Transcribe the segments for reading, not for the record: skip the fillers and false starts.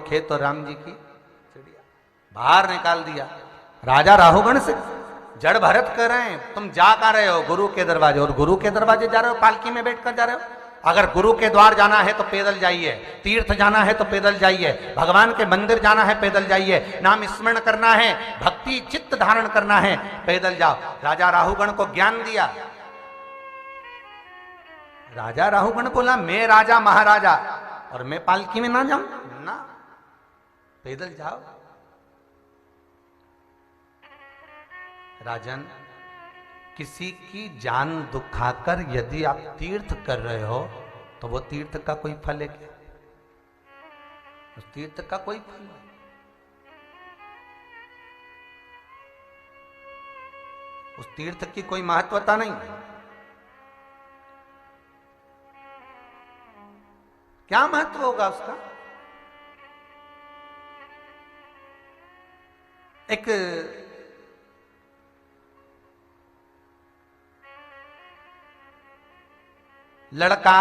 खेत तो राम जी की चिड़िया, बाहर निकाल दिया। राजा राहुगण से जड़ भरत कर रहे हैं, तुम जा कर रहे हो गुरु के दरवाजे, और गुरु के दरवाजे जा रहे हो, पालकी में बैठकर जा रहे हो। अगर गुरु के द्वार जाना है तो पैदल जाइए, तीर्थ जाना है तो पैदल जाइए, भगवान के मंदिर जाना है पैदल जाइए, नाम स्मरण करना है, भक्ति चित्त धारण करना है, पैदल जाओ। राजा राहुगण को ज्ञान दिया। राजा राहुगण बोला मैं राजा महाराजा और मैं पालकी में ना जाऊं ना, पैदल जाओ। राजन, किसी की जान दुखाकर यदि आप तीर्थ कर रहे हो तो वो तीर्थ का कोई फल है क्या? उस तीर्थ का कोई फल नहीं। उस तीर्थ की कोई महत्वता नहीं। क्या महत्व होगा उसका? एक लड़का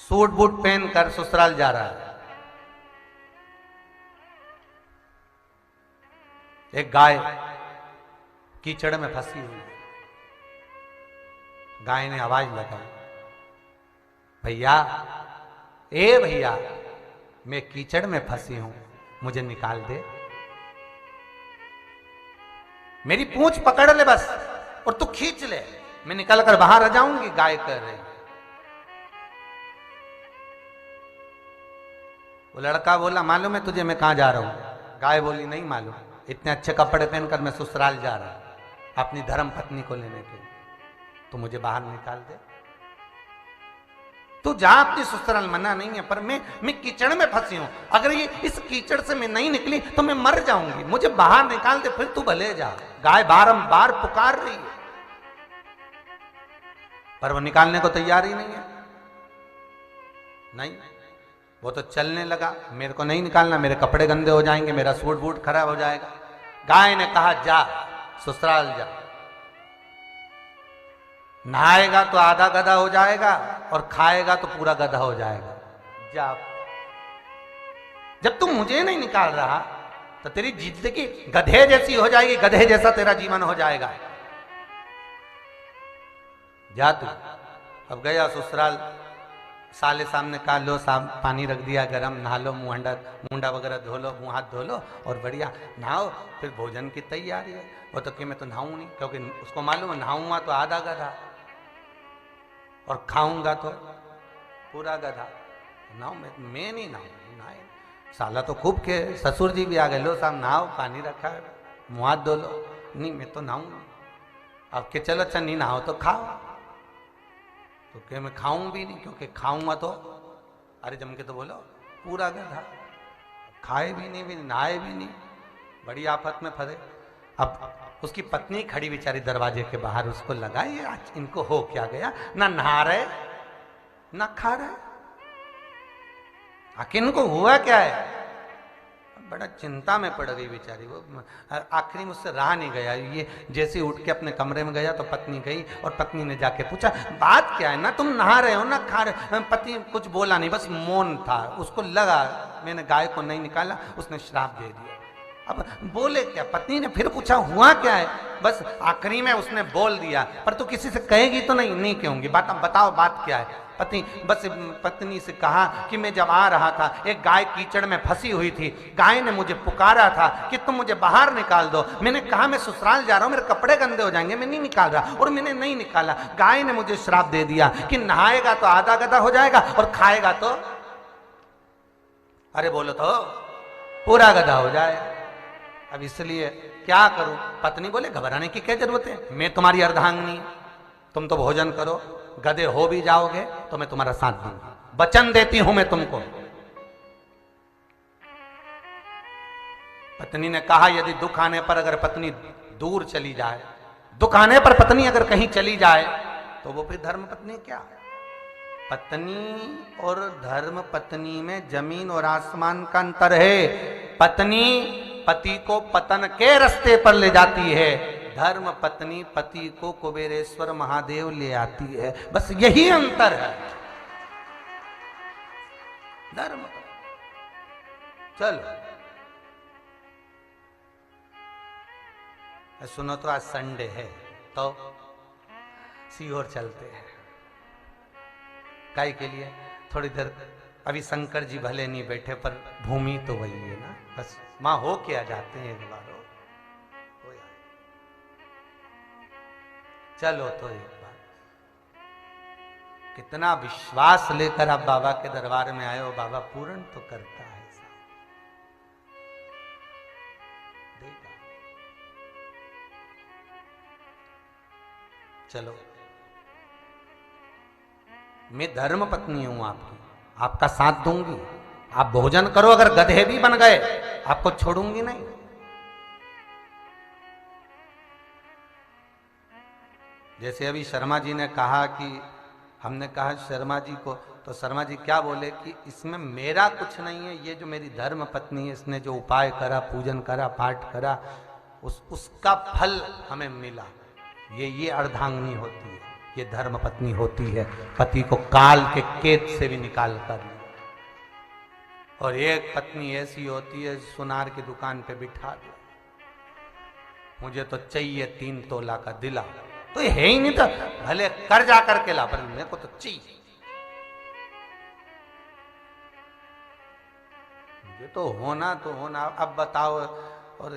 सूट बूट पहनकर ससुराल जा रहा है। एक गाय कीचड़ में फंसी हुई है। गाय ने आवाज लगाई, भैया, ए भैया, मैं कीचड़ में फंसी हूं, मुझे निकाल दे। मेरी पूंछ पकड़ ले बस और तू खींच ले, मैं निकल कर बाहर आ जाऊंगी। गाय कर रही। वो लड़का बोला, मालूम है तुझे मैं कहां जा रहा हूं? गाय बोली, नहीं मालूम, इतने अच्छे कपड़े पहनकर मैं ससुराल जा रहा हूं अपनी धर्म पत्नी को लेने के लिए, तो मुझे बाहर निकाल दे। तू जा अपनी ससुराल, मना नहीं है, पर मैं कीचड़ में फंसी हूं। अगर ये इस कीचड़ से मैं नहीं निकली तो मैं मर जाऊंगी, मुझे बाहर निकाल दे, फिर तू भले जा। गाय बारंबार पुकार रही है पर वो निकालने को तैयार ही नहीं है। नहीं, वो तो चलने लगा, मेरे को नहीं निकालना, मेरे कपड़े गंदे हो जाएंगे, मेरा सूट बूट खराब हो जाएगा। गाय ने कहा, जा ससुराल जा, नहाएगा तो आधा गधा हो जाएगा और खाएगा तो पूरा गधा हो जाएगा। जा, जब तुम मुझे नहीं निकाल रहा तो तेरी जिंदगी गधे जैसी हो जाएगी, गधे जैसा तेरा जीवन हो जाएगा। जा तू। अब गया ससुराल, साले सामने कहा, लो साहब पानी रख दिया गरम, नहा लो, मुंडा वगैरह धो लो, मुंह हाथ धो लो और बढ़िया नहाओ, फिर भोजन की तैयारी है। वो तो कि मैं तो नहाऊं नहीं, क्योंकि उसको मालूम है नहाऊंगा तो आधा गधा और खाऊंगा तो पूरा गधा। नहाओ, मैं नहीं नहाऊं। नहाए साला तो खूब के, ससुर जी भी आ गए, लो साहब नहाओ, पानी रखा है, मुंह हाथ धो लो। नहीं, मैं तो नहाऊंगा। अब के चलो, अच्छा नहीं नहाओ तो खाओ। तो क्या मैं खाऊं भी नहीं, क्योंकि खाऊंगा तो, अरे जम के तो बोलो, पूरा गधा। खाए भी नहीं, भी नहाए भी नहीं, बड़ी आफत में फंसे। अब उसकी पत्नी खड़ी बेचारी दरवाजे के बाहर, उसको लगा ये आज इनको हो क्या गया, ना नहा रहे ना खा रहे, आखिर इनको हुआ क्या है। बड़ा चिंता में पड़ गई बेचारी वो। आखिरी मुझसे रहा नहीं गया, ये जैसे उठ के अपने कमरे में गया तो पत्नी गई और पत्नी ने जाके पूछा, बात क्या है, ना तुम नहा रहे हो ना खा रहे। पति कुछ बोला नहीं, बस मौन था। उसको लगा मैंने गाय को नहीं निकाला, उसने श्राप दे दिया। अब बोले क्या, पत्नी ने फिर पूछा हुआ क्या है, बस आखिरी में उसने बोल दिया, पर तू किसी से कहेगी तो नहीं? नहीं कहूंगी। बताओ बात क्या है। पत्नी से कहा कि मैं जब आ रहा था, एक गाय कीचड़ में फंसी हुई थी, गाय ने मुझे पुकारा था कि तुम मुझे बाहर निकाल दो। मैंने कहा मैं ससुराल जा रहा हूं, मेरे कपड़े गंदे हो जाएंगे, मैं नहीं निकाल रहा, और मैंने नहीं निकाला। गाय ने मुझे श्राप दे दिया कि नहाएगा तो आधा गधा हो जाएगा और खाएगा तो, अरे बोलो तो, पूरा गधा हो जाएगा। अब इसलिए क्या करूं? पत्नी बोले, घबराने की क्या जरूरत है, मैं तुम्हारी अर्धांगिनी, तुम तो भोजन करो, गधे हो भी जाओगे तो मैं तुम्हारा साथ दूंगा, वचन देती हूं मैं तुमको। पत्नी ने कहा, यदि दुख आने पर अगर पत्नी दूर चली जाए, दुख आने पर पत्नी अगर कहीं चली जाए तो वो फिर धर्म पत्नी क्या? पत्नी और धर्म पत्नी में जमीन और आसमान का अंतर है। पत्नी पति को पतन के रास्ते पर ले जाती है, धर्म पत्नी पति को कुबेरेश्वर महादेव ले आती है, बस यही अंतर है। धर्म चलो। सुनो तो आज संडे है तो सीहोर चलते हैं। काय के लिए? थोड़ी देर अभी शंकर जी भले नहीं बैठे पर भूमि तो वही है ना, बस मां हो के आ जाते हैं एक बार हो यार। चलो तो एक बार, कितना विश्वास लेकर आप बाबा के दरबार में आए हो, बाबा पूर्ण तो करता है। चलो, मैं धर्म पत्नी हूं आपकी, आपका साथ दूंगी, आप भोजन करो, अगर गधे भी बन गए आपको छोड़ूंगी नहीं। जैसे अभी शर्मा जी ने कहा कि हमने कहा शर्मा जी को, तो शर्मा जी क्या बोले कि इसमें मेरा कुछ नहीं है, ये जो मेरी धर्म पत्नी है इसने जो उपाय करा, पूजन करा, पाठ करा, उसका फल हमें मिला। ये अर्धांगिनी होती है, ये धर्म पत्नी होती है, पति को काल के केत से भी निकाल कर। और एक पत्नी ऐसी होती है सुनार की दुकान पे बिठा दे, मुझे तो चाहिए 3 तोला का दिला, तो ये है ही नहीं, तो भले कर जा करके ला, पर मेरे को तो चाहिए, मुझे तो होना तो होना। अब बताओ, और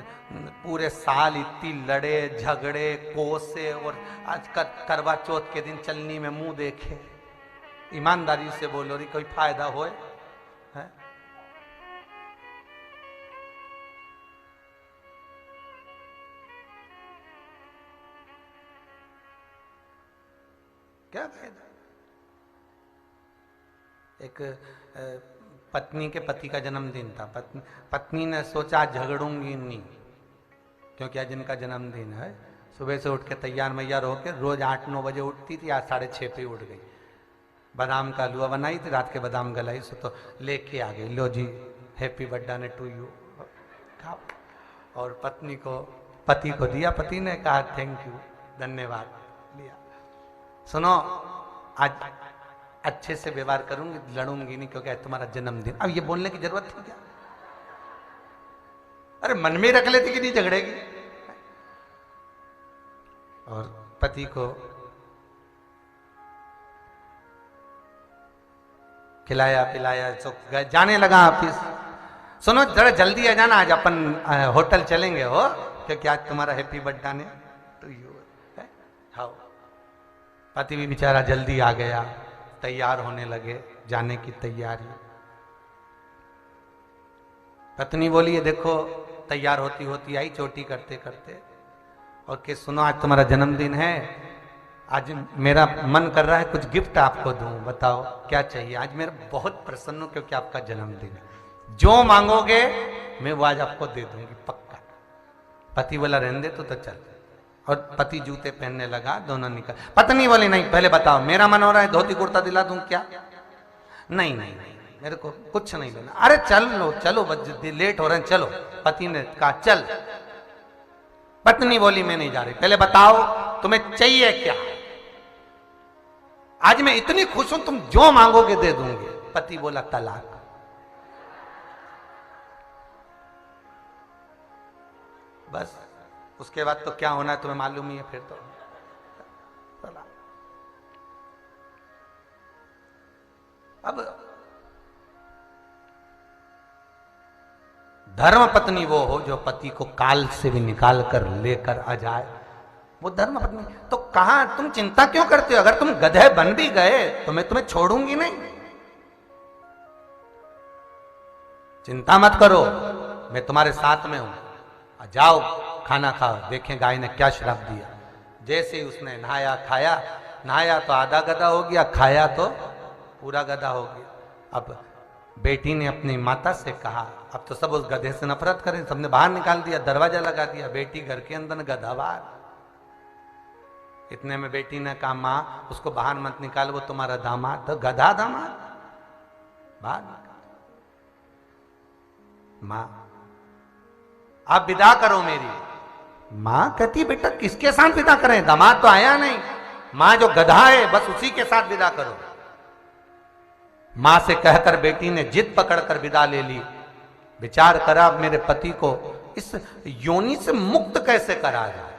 पूरे साल इतनी लड़े झगड़े कोसे, और आज करवा चौथ के दिन चलनी में मुंह देखे। ईमानदारी से बोलो री, कोई फायदा होए है? क्या फायदा? एक पत्नी के पति का जन्मदिन था, पत्नी ने सोचा झगड़ूंगी नहीं, क्योंकि आज इनका जन्मदिन है। सुबह से उठ के तैयार मैयार होकर रोज 8-9 बजे उठती थी, आज 6:30 पे उठ गई। बादाम का हलवा बनाई थी, रात के बादाम गलाई सो तो लेके आ गई, लो जी हैप्पी बर्थडे टू यू, खाओ। और पति को दिया, पति ने कहा थैंक यू, धन्यवाद, लिया। सुनो, आज अच्छे से व्यवहार करूंगी, लड़ूंगी नहीं, क्योंकि आज तुम्हारा जन्मदिन। अब ये बोलने की जरूरत थी क्या? अरे मन में रख लेती कि नहीं झगड़ेगी। और पति को खिलाया पिलाया, तो जाने लगा ऑफिस। सुनो जरा जल्दी आ जाना, आज अपन होटल चलेंगे हो, क्योंकि आज तुम्हारा हैप्पी बर्थडे ने टू यू है। हाँ, पति भी बेचारा जल्दी आ गया, तैयार होने लगे, जाने की तैयारी। पत्नी बोली, ये देखो तैयार होती होती आई, चोटी करते करते, और कि सुनो आज तुम्हारा जन्मदिन है, आज मेरा मन कर रहा है कुछ गिफ्ट आपको दूं, बताओ क्या चाहिए। आज मेरा बहुत प्रसन्न हूं क्योंकि आपका जन्मदिन है, जो मांगोगे मैं वो आज आपको दे दूंगी पक्का। पति बोला रहने दे तो चल। और पति जूते पहनने लगा, दोनों निकल। पत्नी बोली नहीं पहले बताओ, मेरा मन हो रहा है धोती कुर्ता दिला दूं क्या? नहीं नहीं नहीं, मेरे को कुछ नहीं लेना। अरे चलो चलो, लेट हो रहे हैं, चलो। पति ने कहा चल। पत्नी बोली मैं नहीं जा रही, पहले बताओ तुम्हें चाहिए क्या? आज मैं इतनी खुश हूं, तुम जो मांगोगे दे दूंगी। पति बोला तलाक। बस उसके बाद तो क्या होना है तुम्हें मालूम ही है। फिर तो अब धर्म पत्नी वो हो जो पति को काल से भी निकाल कर लेकर आ जाए, वो धर्म पत्नी। तो कहा तुम चिंता क्यों करते हो? अगर तुम गधे बन भी गए तो मैं तुम्हें छोड़ूंगी नहीं, चिंता मत करो, मैं तुम्हारे साथ में हूं। जाओ खाना खाओ। देखें गाय ने क्या श्राप दिया। जैसे ही उसने नहाया खाया, नहाया तो आधा गधा हो गया, खाया तो पूरा गधा हो गया। अब बेटी ने अपनी माता से कहा, अब तो सब उस गधे से नफरत करें, सबने बाहर निकाल दिया, दरवाजा लगा दिया। बेटी घर के अंदर, गधा बाहर। इतने में बेटी ने कहा माँ उसको बाहर मत निकाल, वो तुम्हारा दामाद। तो गधा दामाद बाहर निकाल। माँ आप विदा करो मेरी। मां कहती बेटा किसके साथ विदा करें, दामाद तो आया नहीं। मां जो गधा है बस उसी के साथ विदा करो। मां से कहकर बेटी ने जिद पकड़कर विदा ले ली। विचार करा मेरे पति को इस योनि से मुक्त कैसे करा जाए।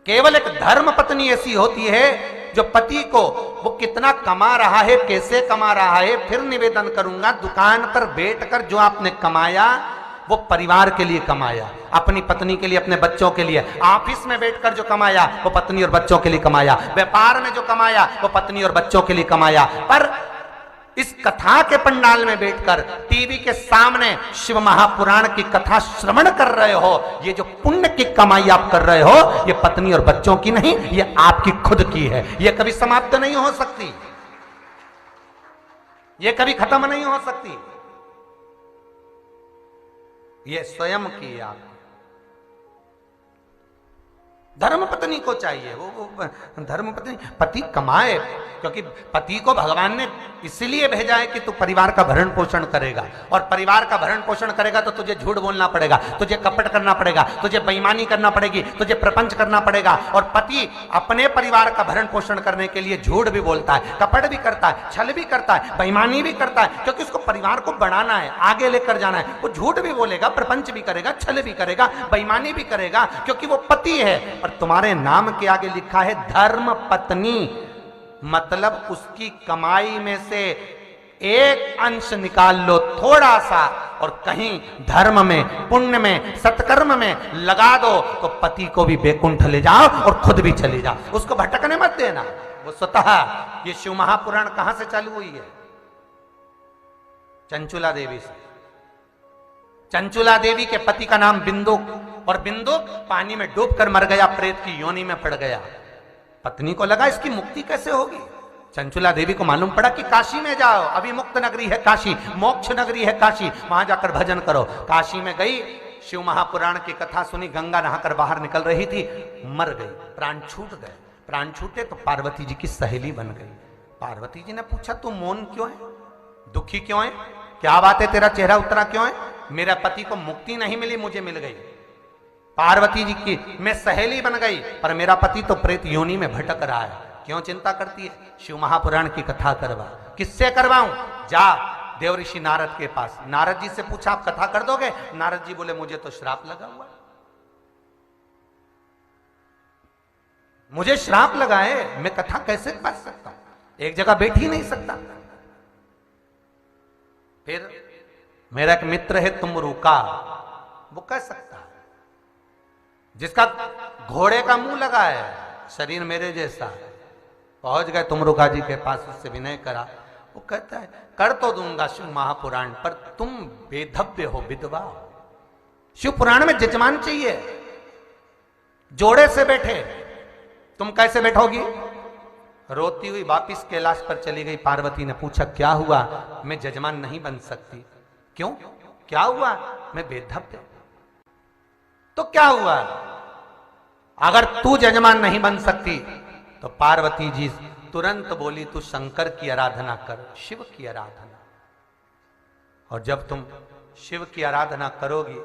केवल एक धर्म पत्नी ऐसी होती है जो पति को वो कितना कमा रहा है, कैसे कमा रहा है, फिर निवेदन करूंगा दुकान पर बैठकर जो आपने कमाया वो परिवार के लिए कमाया, अपनी पत्नी के लिए, अपने बच्चों के लिए। ऑफिस में बैठकर जो कमाया वो पत्नी और बच्चों के लिए कमाया, व्यापार में जो कमाया वो पत्नी और बच्चों के लिए कमाया। पर इस कथा के पंडाल में बैठकर टीवी के सामने शिव महापुराण की कथा श्रवण कर रहे हो, ये जो पुण्य की कमाई आप कर रहे हो ये पत्नी और बच्चों की नहीं, ये आपकी खुद की है। ये कभी समाप्त नहीं हो सकती, ये कभी खत्म नहीं हो सकती, ये स्वयं की आप। धर्म पत्नी को चाहिए वो धर्म पत्नी, पति कमाए, क्योंकि पति को भगवान ने इसलिए भेजा है कि तू परिवार का भरण पोषण करेगा, और परिवार का भरण पोषण करेगा तो तुझे झूठ बोलना पड़ेगा, तुझे कपट करना पड़ेगा, तुझे बेईमानी करना पड़ेगी, तुझे प्रपंच करना पड़ेगा। और पति अपने परिवार का भरण पोषण करने के लिए झूठ भी बोलता है, कपट भी करता है, छल भी करता है, बेईमानी भी करता है, क्योंकि उसको परिवार को बढ़ाना है, आगे लेकर जाना है। वो झूठ भी बोलेगा, प्रपंच भी करेगा, छल भी करेगा, बेईमानी भी करेगा, क्योंकि वो पति है। और तुम्हारे नाम के आगे लिखा है धर्म पत्नी, मतलब उसकी कमाई में से एक अंश निकाल लो थोड़ा सा, और कहीं धर्म में, पुण्य में, सत्कर्म में लगा दो, तो पति को भी बैकुंठ ले जाओ और खुद भी चले जाओ, उसको भटकने मत देना। वो स्वतः, ये शिव महापुराण कहां से चालू हुई है? चंचुला देवी से। चंचुला देवी के पति का नाम बिंदुक, और बिंदुक पानी में डूबकर मर गया, प्रेत की योनि में पड़ गया। पत्नी को लगा इसकी मुक्ति कैसे होगी। चंचुला देवी को मालूम पड़ा कि काशी में जाओ, अभी मुक्त नगरी है काशी, मोक्ष नगरी है काशी, वहां जाकर भजन करो। काशी में गई, शिव महापुराण की कथा सुनी, गंगा नहाकर बाहर निकल रही थी, मर गई, प्राण छूट गए। प्राण छूटे तो पार्वती जी की सहेली बन गई। पार्वती जी ने पूछा तू मौन क्यों है, दुखी क्यों है, क्या बात है, तेरा चेहरा उतरा क्यों है? मेरा पति को मुक्ति नहीं मिली, मुझे मिल गई। पार्वती जी की मैं सहेली बन गई, पर मेरा पति तो प्रेत योनि में भटक रहा है। क्यों चिंता करती है? शिव महापुराण की कथा करवा। किससे करवाऊं? जा देव ऋषि नारद के पास। नारद जी से पूछा आप कथा कर दोगे? नारद जी बोले मुझे तो श्राप लगा हुआ, मुझे श्राप लगा है, मैं कथा कैसे कर सकता हूं, एक जगह बैठ ही नहीं सकता। फिर मेरा एक मित्र है तुमरुका, वो कह सकता है, जिसका घोड़े का मुंह लगा है, शरीर मेरे जैसा। पहुंच गए तुमरुका जी के पास, उससे विनय करा। वो कहता है कर तो दूंगा शिव महापुराण, पर तुम बेधव्य हो, विधवा हो। शिव पुराण में जजमान चाहिए, जोड़े से बैठे, तुम कैसे बैठोगी? रोती हुई वापिस कैलाश पर चली गई। पार्वती ने पूछा क्या हुआ? मैं जजमान नहीं बन सकती। क्यों, क्या हुआ? मैं बेधव्य। तो क्या हुआ? अगर तू जजमान नहीं बन सकती तो पार्वती जी तुरंत बोली तू शंकर की आराधना कर, शिव की आराधना। और जब तुम शिव की आराधना करोगी,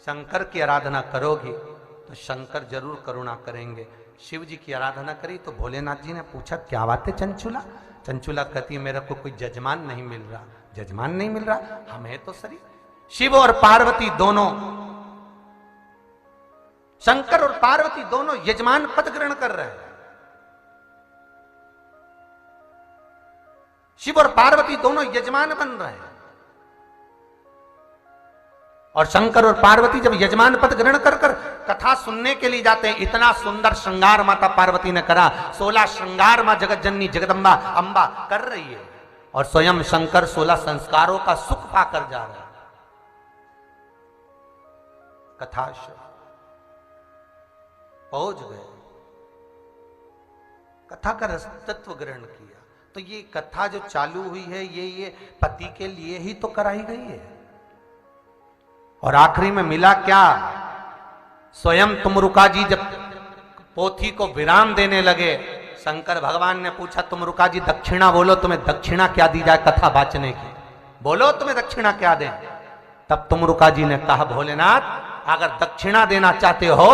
शंकर की आराधना करोगी, तो शंकर जरूर करुणा करेंगे। शिव जी की आराधना करी तो भोलेनाथ जी ने पूछा क्या बात है चंचुला? चंचुला कहती मेरे को कोई जजमान नहीं मिल रहा। जजमान नहीं मिल रहा? हम है तो सही। शिव और पार्वती दोनों, शंकर और पार्वती दोनों यजमान पद ग्रहण कर रहे हैं। शिव और पार्वती दोनों यजमान बन रहे हैं, और शंकर और पार्वती जब यजमान पद ग्रहण कर कर कथा सुनने के लिए जाते हैं। इतना सुंदर श्रृंगार माता पार्वती ने करा, 16 श्रृंगार मां जगत जननी जगदम्बा अंबा कर रही है, और स्वयं शंकर 16 संस्कारों का सुख पाकर जा रहा है। कथा पहुंच गए, कथा का रसतत्व ग्रहण किया। तो ये कथा जो चालू हुई है ये पति के लिए ही तो कराई गई है। और आखिरी में मिला क्या? स्वयं तुमरुका जी जब पोथी को विराम देने लगे, शंकर भगवान ने पूछा तुमरुका जी दक्षिणा बोलो, तुम्हें दक्षिणा क्या दी जाए कथा बांचने की, बोलो तुम्हें दक्षिणा क्या दें? तब तुमरुका जी ने कहा भोलेनाथ अगर दक्षिणा देना चाहते हो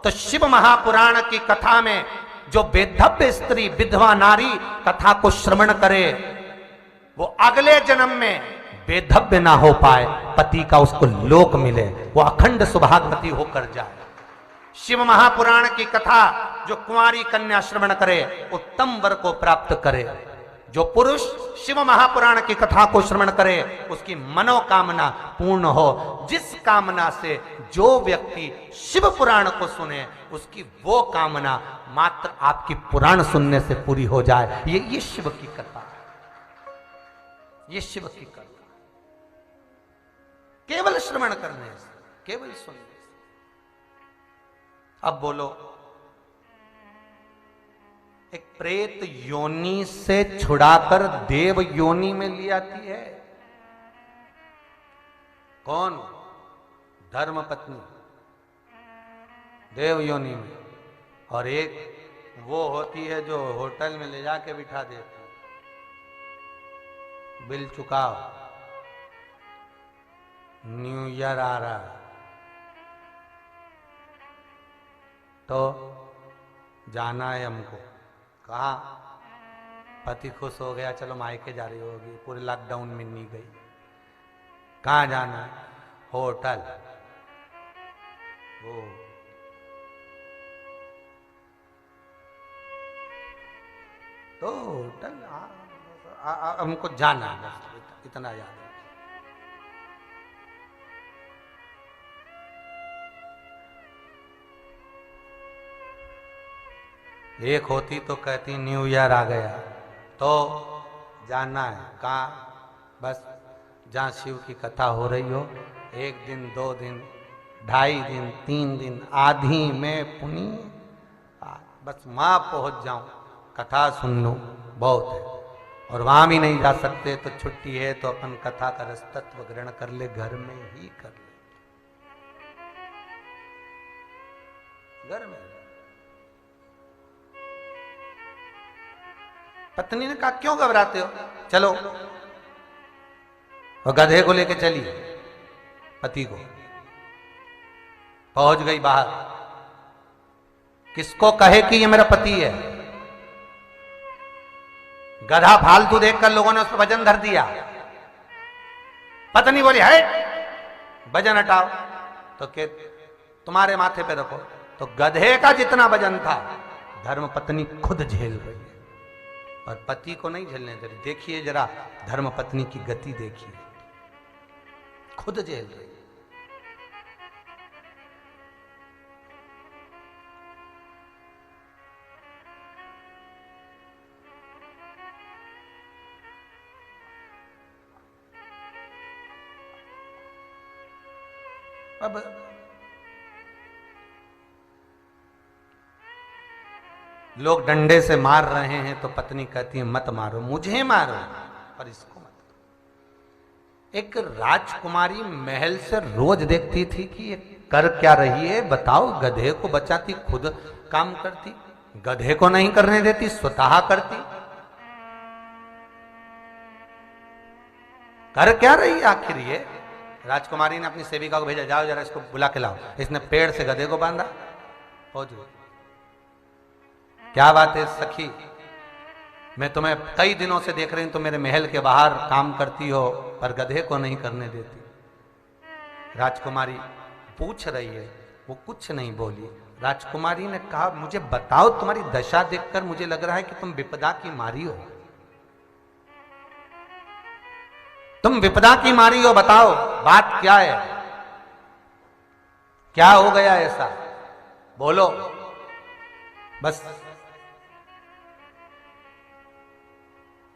तो शिव महापुराण की कथा में जो बेधव्य स्त्री, विधवा नारी कथा को श्रवण करे, वो अगले जन्म में बेधव्य ना हो पाए, पति का उसको लोक मिले, वो अखंड सुभागवती होकर जाए। शिव महापुराण की कथा जो कुंवारी कन्या श्रवण करे उत्तम वर को प्राप्त करे। जो पुरुष शिव महापुराण की कथा को श्रवण करे उसकी मनोकामना पूर्ण हो। जिस कामना से जो व्यक्ति शिव पुराण को सुने उसकी वो कामना मात्र आपकी पुराण सुनने से पूरी हो जाए। ये शिव की कथा है, ये शिव की कथा। केवल श्रवण करने से, केवल सुनने से। अब बोलो, एक प्रेत योनि से छुड़ाकर देव योनि में ली आती है कौन? धर्मपत्नी, देव योनि में। और एक वो होती है जो होटल में ले जाके बिठा देती, बिल चुकाओ, न्यू ईयर आ रहा तो जाना है हमको। कहा? पति खुश हो गया, चलो मायके जा रही होगी, पूरे लॉकडाउन में नहीं गई। कहाँ जाना है? होटल। ओ तो होटल हमको जाना है, बस इतना याद है। एक होती तो कहती न्यू ईयर आ गया तो जाना है। कहाँ? बस जहाँ शिव की कथा हो रही हो, 1 दिन 2 दिन 2.5 दिन 3 दिन आधी में पुनी, बस वहाँ पहुँच जाऊँ, कथा सुन लूँ, बहुत है। और वहाँ भी नहीं जा सकते तो छुट्टी है तो अपन कथा का रसतत्व ग्रहण कर ले, घर में ही कर ले, घर में। पत्नी ने कहा क्यों घबराते हो, चलो। और गधे को लेके चली पति को, पहुंच गई बाहर। किसको कहे कि ये मेरा पति है? गधा फालतू देखकर लोगों ने उस पर वजन धर दिया। पत्नी बोली है वजन हटाओ, तो के तुम्हारे माथे पे रखो। तो गधे का जितना वजन था धर्म पत्नी खुद झेल रही है और पति को नहीं झेलने दे रही। देखिए जरा धर्म पत्नी की गति देखिए, खुद झेल रही। अब लोग डंडे से मार रहे हैं तो पत्नी कहती है मत मारो, मुझे मारो पर इसको मत। एक राजकुमारी महल से रोज देखती थी कि ये कर क्या रही है, बताओ। गधे को बचाती, खुद काम करती, गधे को नहीं करने देती, स्वतः करती। कर क्या रही है आखिर ये? राजकुमारी ने अपनी सेविका को भेजा, जाओ जरा इसको बुला के लाओ। इसने पेड़ से गधे को बांधा, पहुंच गई। क्या बात है सखी, मैं तुम्हें कई दिनों से देख रही हूं, तो मेरे महल के बाहर काम करती हो पर गधे को नहीं करने देती। राजकुमारी पूछ रही है, वो कुछ नहीं बोली। राजकुमारी ने कहा मुझे बताओ, तुम्हारी दशा देखकर मुझे लग रहा है कि तुम विपदा की मारी हो, तुम विपदा की मारी हो, बताओ बात क्या है, क्या हो गया ऐसा, बोलो। बस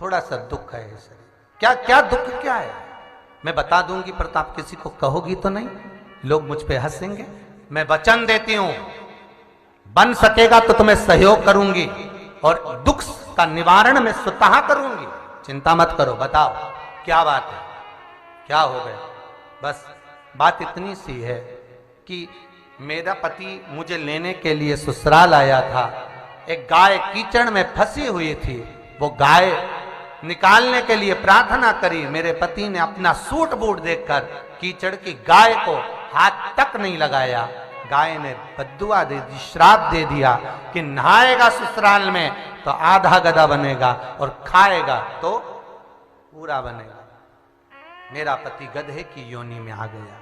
थोड़ा सा दुख है ऐसे। क्या क्या दुख क्या है? मैं बता दूंगी पर आप किसी को कहोगी तो नहीं, लोग मुझ पे हंसेंगे। मैं वचन देती हूं, बन सकेगा तो तुम्हें सहयोग करूंगी और दुख का निवारण मैं स्वतः करूंगी, चिंता मत करो। बताओ क्या बात है, क्या हो गया? बस बात इतनी सी है कि मेरा पति मुझे लेने के लिए ससुराल आया था। एक गाय कीचड़ में फंसी हुई थी, वो गाय निकालने के लिए प्रार्थना करी। मेरे पति ने अपना सूट बूट देखकर कीचड़ की गाय को हाथ तक नहीं लगाया। गाय ने बद्दुआ दे दी, श्राप दे दिया कि नहाएगा ससुराल में तो आधा गधा बनेगा और खाएगा तो पूरा बनेगा। मेरा पति गधे की योनि में आ गया,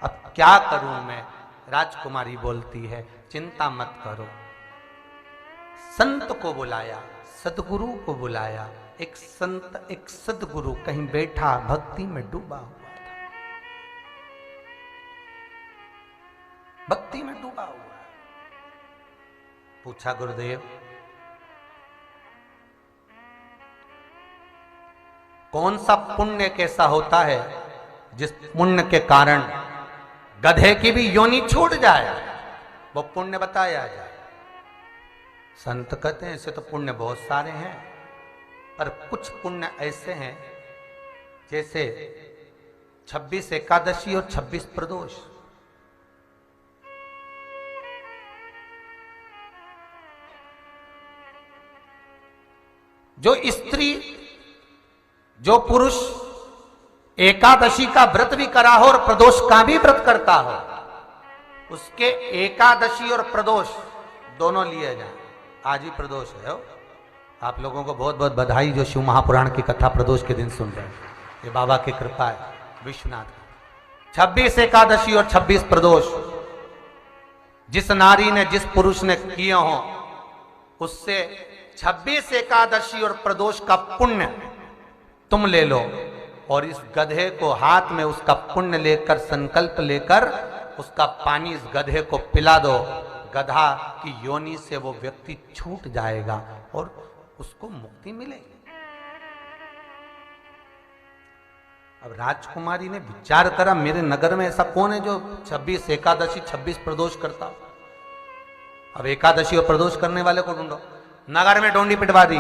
अब क्या करूं मैं। राजकुमारी बोलती है चिंता मत करो। संत को बुलाया, सदगुरु को बुलाया। एक संत, एक सदगुरु कहीं बैठा भक्ति में डूबा हुआ था, भक्ति में डूबा हुआ। पूछा गुरुदेव कौन सा पुण्य कैसा होता है जिस पुण्य के कारण गधे की भी योनि छूट जाए, वो पुण्य बताया जाए। संत कहते हैं ऐसे तो पुण्य बहुत सारे हैं, पर कुछ पुण्य ऐसे हैं जैसे 26 एकादशी और 26 प्रदोष। जो स्त्री, जो पुरुष एकादशी का व्रत भी करा हो और प्रदोष का भी व्रत करता हो, उसके एकादशी और प्रदोष दोनों लिए जाए। आज ही प्रदोष है। आप लोगों को बहुत बहुत बधाई जो शिव महापुराण की कथा प्रदोष के दिन सुन रहे हैं। ये बाबा की कृपा है, विश्वनाथ। 26 एकादशी और 26 प्रदोष जिस नारी ने, जिस पुरुष ने किए हो, उससे 26 एकादशी और प्रदोष का पुण्य तुम ले लो और इस गधे को हाथ में उसका पुण्य लेकर, संकल्प लेकर उसका पानी इस गधे को पिला दो। गधा की योनि से वो व्यक्ति छूट जाएगा और उसको मुक्ति मिलेगी। अब राजकुमारी ने विचार करा मेरे नगर में ऐसा कौन है जो 26 एकादशी 26 प्रदोष करता। अब एकादशी और प्रदोष करने वाले को ढूंढो। नगर में ढूंढी पिटवा दी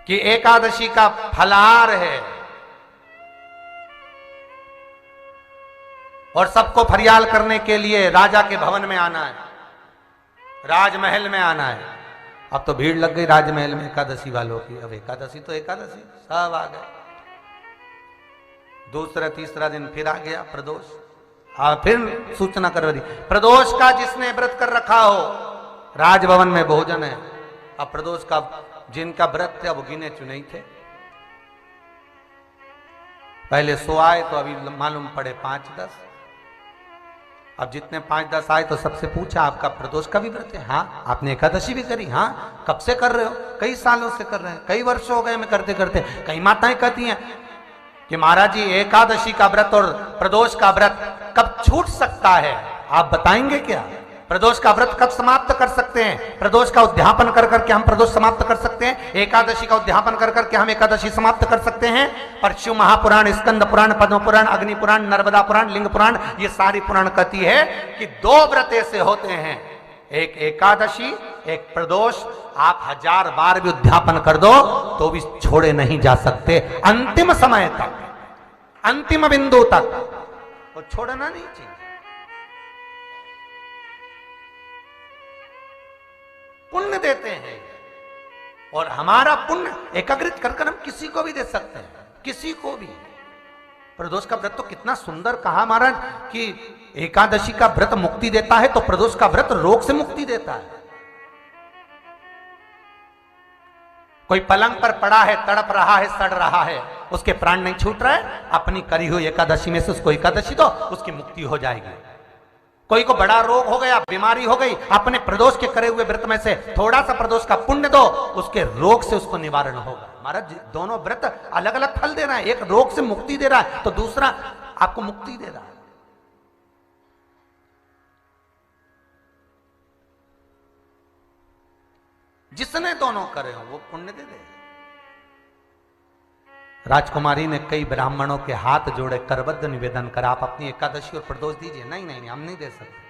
कि एकादशी का फलाहार है और सबको फरियाल करने के लिए राजा के भवन में आना है, राजमहल में आना है। अब तो भीड़ लग गई राजमहल में एकादशी वालों की। अब एकादशी तो एकादशी, सब आ गए। दूसरा तीसरा दिन फिर आ गया प्रदोष। फिर सूचना कर दी प्रदोष का जिसने व्रत कर रखा हो राजभवन में भोजन है। अब प्रदोष का जिनका व्रत थे अब गिने चुने थे। पहले 100 आए तो अभी मालूम पड़े 5-10। अब जितने 5-10 आए तो सबसे पूछा आपका प्रदोष का भी व्रत है? हाँ। आपने एकादशी भी करी? हाँ। कब से कर रहे हो? कई सालों से कर रहे हैं, कई वर्ष हो गए मैं करते करते। कई माताएं कहती हैं कि महाराज जी एकादशी का व्रत और प्रदोष का व्रत कब छूट सकता है, आप बताएंगे क्या? प्रदोष का व्रत कब समाप्त कर सकते हैं? प्रदोष का उद्यापन कर करके हम प्रदोष समाप्त कर सकते हैं, एकादशी का उद्यापन कर करके हम एकादशी समाप्त कर सकते हैं। पर शिव महापुराण, स्कंद पुराण, पद्म पुराण, अग्नि पुराण, नर्मदा पुराण, लिंग पुराण, ये सारी पुराण कहती है कि 2 व्रत ऐसे होते हैं, एक एकादशी, एक प्रदोष। आप 1000 बार भी उद्यापन कर दो तो भी छोड़े नहीं जा सकते। अंतिम समय तक, अंतिम बिंदु तक वो छोड़ना नहीं चाहिए। पुण्य देते हैं और हमारा पुण्य एकाग्रित कर हम किसी को भी दे सकते हैं, किसी को भी। प्रदोष का व्रत तो कितना सुंदर कहा महाराज कि एकादशी का व्रत मुक्ति देता है तो प्रदोष का व्रत रोग से मुक्ति देता है। कोई पलंग पर पड़ा है, तड़प रहा है, सड़ रहा है, उसके प्राण नहीं छूट रहा है, अपनी करी हुई एकादशी में से उसको एकादशी दो, उसकी मुक्ति हो जाएगी। कोई को बड़ा रोग हो गया, बीमारी हो गई, अपने प्रदोष के करे हुए व्रत में से थोड़ा सा प्रदोष का पुण्य दो, उसके रोग से उसको निवारण होगा। महाराज दोनों व्रत अलग अलग फल दे रहा है, एक रोग से मुक्ति दे रहा है तो दूसरा आपको मुक्ति दे रहा है। जिसने दोनों करे हो वो पुण्य दे दे। राजकुमारी ने कई ब्राह्मणों के हाथ जोड़े, करबद्ध निवेदन करा, आप अपनी एकादशी और प्रदोष दीजिए। नहीं नहीं, हम नहीं दे सकते।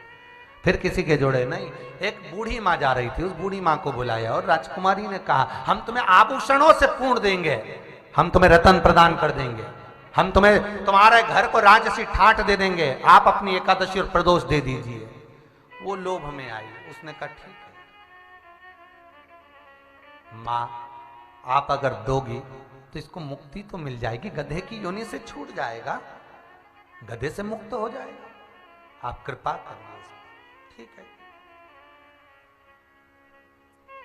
फिर किसी के जोड़े नहीं। एक बूढ़ी माँ जा रही थी, उस बूढ़ी माँ को बुलाया और राजकुमारी ने कहा हम तुम्हें आभूषणों से पूर्ण देंगे, हम तुम्हें रतन प्रदान कर देंगे, हम तुम्हें तुम्हारे घर को राजसी ठाट दे देंगे, आप अपनी एकादशी और प्रदोष दे दीजिए। वो लोभ में आई, उसने कहा ठीक है माँ, आप अगर दोगी तो इसको मुक्ति तो मिल जाएगी, गधे की योनि से छूट जाएगा, गधे से मुक्त हो जाएगा, आप कृपा करिए। ठीक है,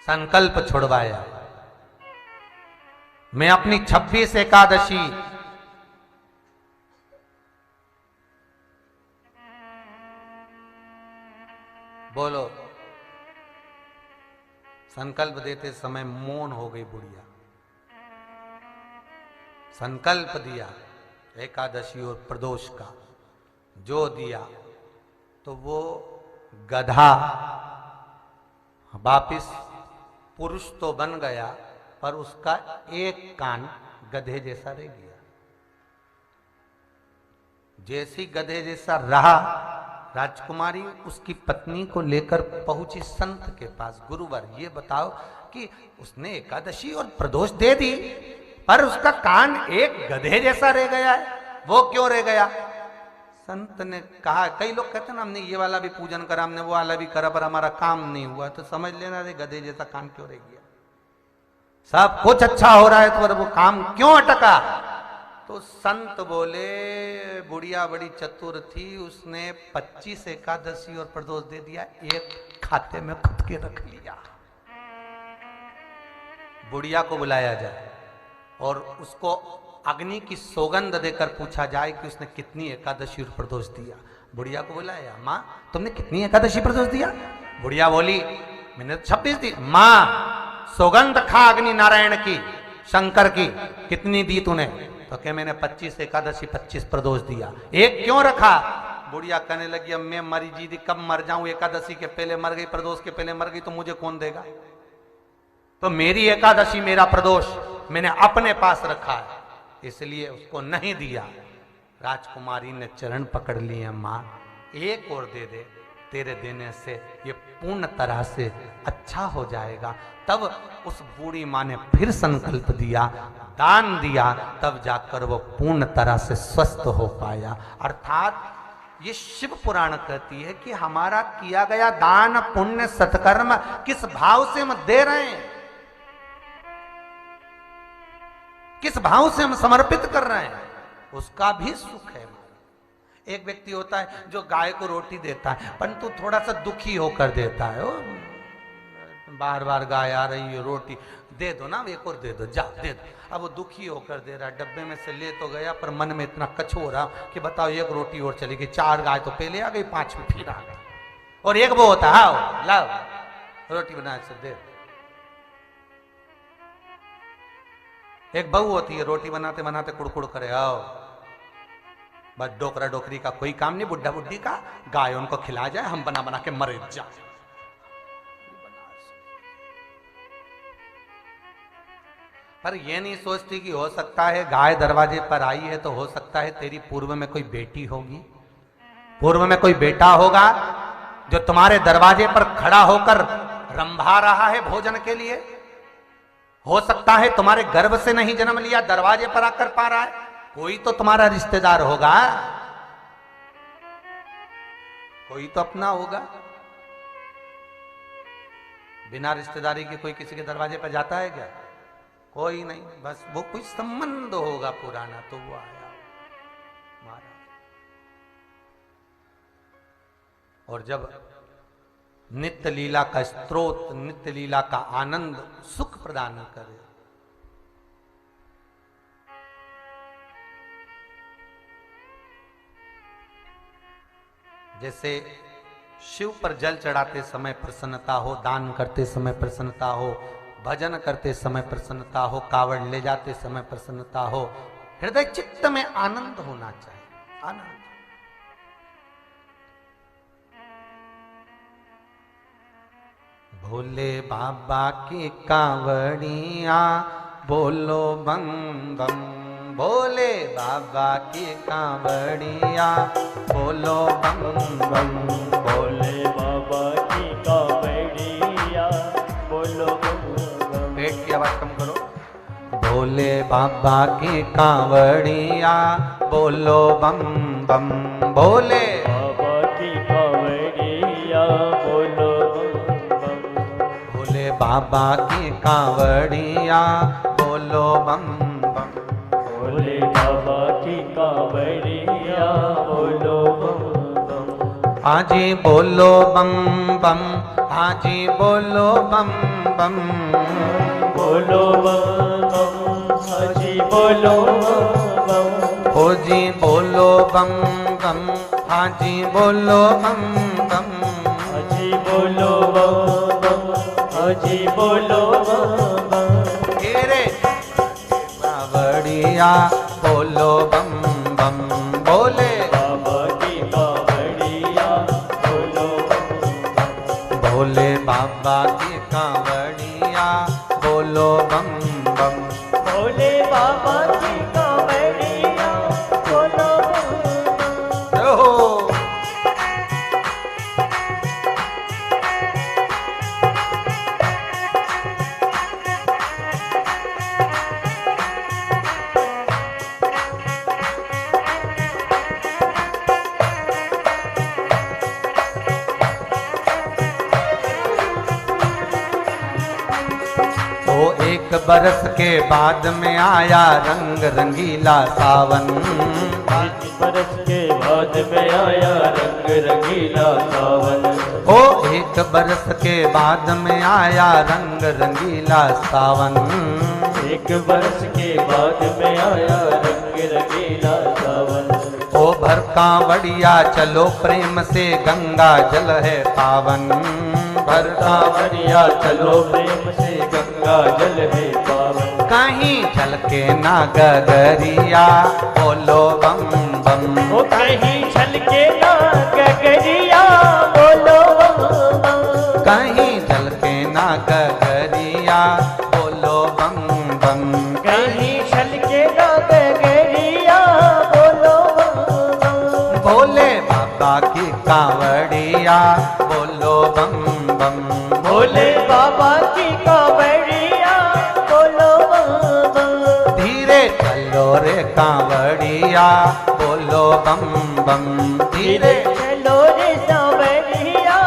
संकल्प छुड़वाया, मैं अपनी 26 एकादशी बोलो, संकल्प देते समय मौन हो गई बुढ़िया। संकल्प दिया एकादशी और प्रदोष का, जो दिया तो वो गधा वापिस पुरुष तो बन गया, पर उसका एक कान गधे जैसा रह गया। जैसी गधे जैसा रहा, राजकुमारी उसकी पत्नी को लेकर पहुंची संत के पास। गुरुवर ये बताओ कि उसने एकादशी और प्रदोष दे दी, पर उसका कान एक गधे जैसा रह गया है, वो क्यों रह गया? संत ने कहा, कई लोग कहते हैं ना हमने ये वाला भी पूजन करा, हमने वो वाला भी करा, पर हमारा काम नहीं हुआ, तो समझ लेना रे गधे जैसा कान क्यों रह गया। सब कुछ अच्छा हो रहा है तो वो काम क्यों अटका? तो संत बोले बुढ़िया बड़ी चतुर थी, उसने 25 एकादशी और प्रदोष दे दिया, एक खाते में खुद के रख लिया। बुढ़िया को बुलाया जाए और उसको अग्नि की सौगंध देकर पूछा जाए कि उसने कितनी एकादशी और प्रदोष दिया। बुढ़िया को बुलाया, माँ तुमने कितनी एकादशी प्रदोष दिया? बुढ़िया बोली मैंने 26 दी। माँ सौगंध खा अग्नि नारायण की, शंकर की, कितनी दी तूने? तो क्या मैंने 25 एकादशी 25 प्रदोष दिया। एक क्यों रखा? बुढ़िया कहने लगी अब मैं मरी जी दी, कब मर जाऊं, एकादशी के पहले मर गई, प्रदोष के पहले मर गई, तो मुझे कौन देगा? तो मेरी एकादशी मेरा प्रदोष मैंने अपने पास रखा है, इसलिए उसको नहीं दिया। राजकुमारी ने चरण पकड़ लिए, माँ एक और दे दे, तेरे देने से ये पूर्ण तरह से अच्छा हो जाएगा। तब उस बूढ़ी माँ ने फिर संकल्प दिया, दान दिया, तब जाकर वो पूर्ण तरह से स्वस्थ हो पाया। अर्थात ये शिव पुराण कहती है कि हमारा किया गया दान पुण्य सत्कर्म किस भाव से हम दे रहे हैं, किस भाव से हम समर्पित कर रहे हैं, उसका भी सुख है। एक व्यक्ति होता है जो गाय को रोटी देता है, परंतु थोड़ा सा दुखी होकर देता है, बार बार गाय आ रही है, रोटी दे दो ना, एक और दे दो, जा दे दो। अब वो दुखी होकर दे रहा है, डब्बे में से ले तो गया, पर मन में इतना कछ हो रहा कि बताओ एक रोटी और चली गई, 4 गाय तो पहले आ गई, 5वीं फिर आ गई, और एक वो होता है लाओ रोटी बना से दे। एक बहू होती है, रोटी बनाते बनाते कुड़कुड़ करे, आओ बस डोकरा डोकरी का कोई काम नहीं, बुढ़ा बुढ़ी का, गाय उनको खिला जाए, हम बना बना के मरे जाए। पर ये नहीं सोचती कि हो सकता है गाय दरवाजे पर आई है तो हो सकता है तेरी पूर्व में कोई बेटी होगी, पूर्व में कोई बेटा होगा जो तुम्हारे दरवाजे पर खड़ा होकर रंभा रहा है भोजन के लिए। हो सकता है तुम्हारे गर्भ से नहीं जन्म लिया, दरवाजे पर आकर पा रहा है, कोई तो तुम्हारा रिश्तेदार होगा, कोई तो अपना होगा। बिना रिश्तेदारी के कोई किसी के दरवाजे पर जाता है क्या? कोई नहीं, बस वो कोई संबंध होगा पुराना, तो वो आया महाराज। और जब नित्य लीला का स्रोत, नित्य लीला का आनंद सुख प्रदान करे, जैसे शिव पर जल चढ़ाते समय प्रसन्नता हो, दान करते समय प्रसन्नता हो, भजन करते समय प्रसन्नता हो, कावड़ ले जाते समय प्रसन्नता हो, हृदय चित्त में आनंद होना चाहिए। आनंद भोले बाबा की कावड़िया बोलो बम बम, भोले बाबा की कावड़िया बोलो बम बम, भोले बाबा की कावड़िया बोलो बम बम। पेट की आवाज कम करो। भोले बाबा की कावड़िया बोलो बम बम, भोले बाबा की कावड़िया बोलो बम बम। भोले बाबा की कावड़िया बोलो बम बम, भोले बाबा की कावड़िया बोलो बम बम। हाजी बोलो बम बम, हाजी बोलो बम बम, बोलो बम बम, बोलो बम ओ जी बोलो बम बम, हाँ जी बोलो बम बम, हाजी बोलो बम बम, हाजी बोलो बम बम। तेरे कावड़िया बोलो बम बम, बोले बाबा की कावड़िया बोलो बम बम। भोले बाबा की कावड़िया बोलो बम बम। भोले बाबा की कावड़िया बोलो बम बम। जय हो। ओ एक बरस के बाद में आया रंग रंगीला सावन, एक बरस के बाद में आया रंग रंगीला सावन। ओ एक बरस के बाद में आया रंग रंगीला सावन। एक बरस के बाद में आया रंग रंगीला सावन। ओ भर कांवड़िया चलो प्रेम से गंगा जल है पावन, भर कांवड़िया चलो प्रेम से गंगा जल है पावन। कहीं चल के ना गगरिया बोलो बम बम, ओ कहीं छल के ना गगरिया बोलो बम बम। कहीं चल के ना गगरिया बोलो बम बम। कहीं छल के ना गगरिया बोलो बम बम। भोले बाबा की कांवड़िया बोलो बम बम, भोले बाबा की कावड़िया बोलो बम बम। धीरे चलो रे कांवड़िया बोलो बम बम, धीरे चलो रे कावड़िया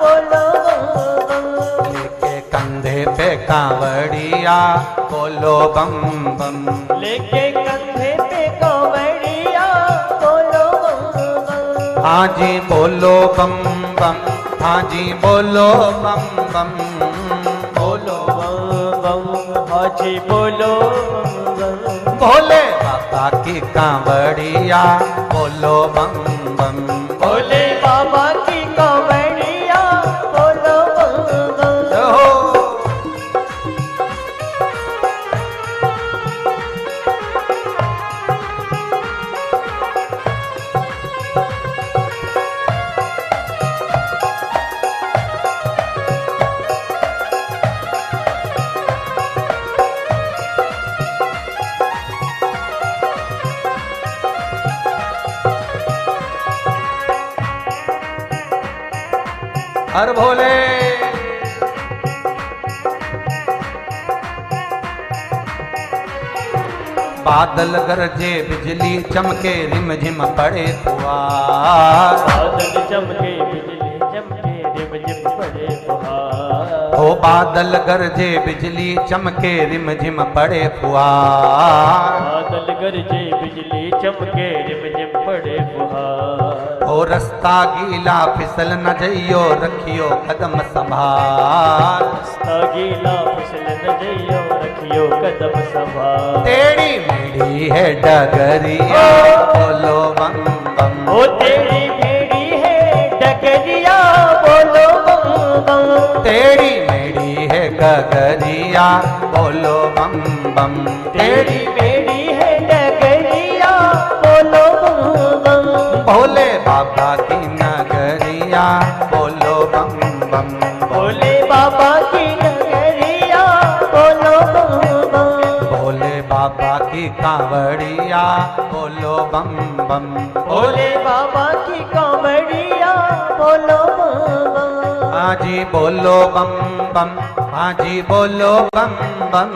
बोलो बम बम। लेके कंधे पे कांवड़िया बोलो बम बम। लेके कंधे पे कावड़िया बोलो बम बम। हाँ जी बोलो बम बम, हाँ जी बोलो बम बम, बोलो बम बम, हाजी बोलो बम बम। भोले बाबा की कांवड़िया बोलो बम बम, भोले बाबा की कावड़िया बोलो बम बम। जय हो। हर भोले बादल गरजे बिजली चमके रिम झिम पड़े फुहार, बादल चमके बिजली चमके रिम झिम पड़े फुहार। ओ बादल गरजे बिजली चमके रिम झिम पड़े फुहार। बादल गरजे बिजली चमके रिम झिम पड़े फुहार। ओ रास्ता गीला फिसल न जइयो रखियो कदम संभाल, रास्ता गीला फिसल न जइयो रखियो कदम संभाल। टेढ़ी मेढ़ी है डगरिया बोलो बम बम, ओ तेरी मेरी है डगरिया बोलो बम बम। टेढ़ी मेढ़ी है गगरिया बोलो बम बम, तेरी मेरी है डगरिया बोलो बम बम। भोले बाबा की नगरिया बोलो बम बम, भोले बाबा की नगरिया बोलो बम बम। भोले बाबा की कांवड़िया बोलो बम बम, भोले बाबा की कांवड़िया बोलो बम बम। हाजी बोलो बम बम, हाजी बोलो बम बम,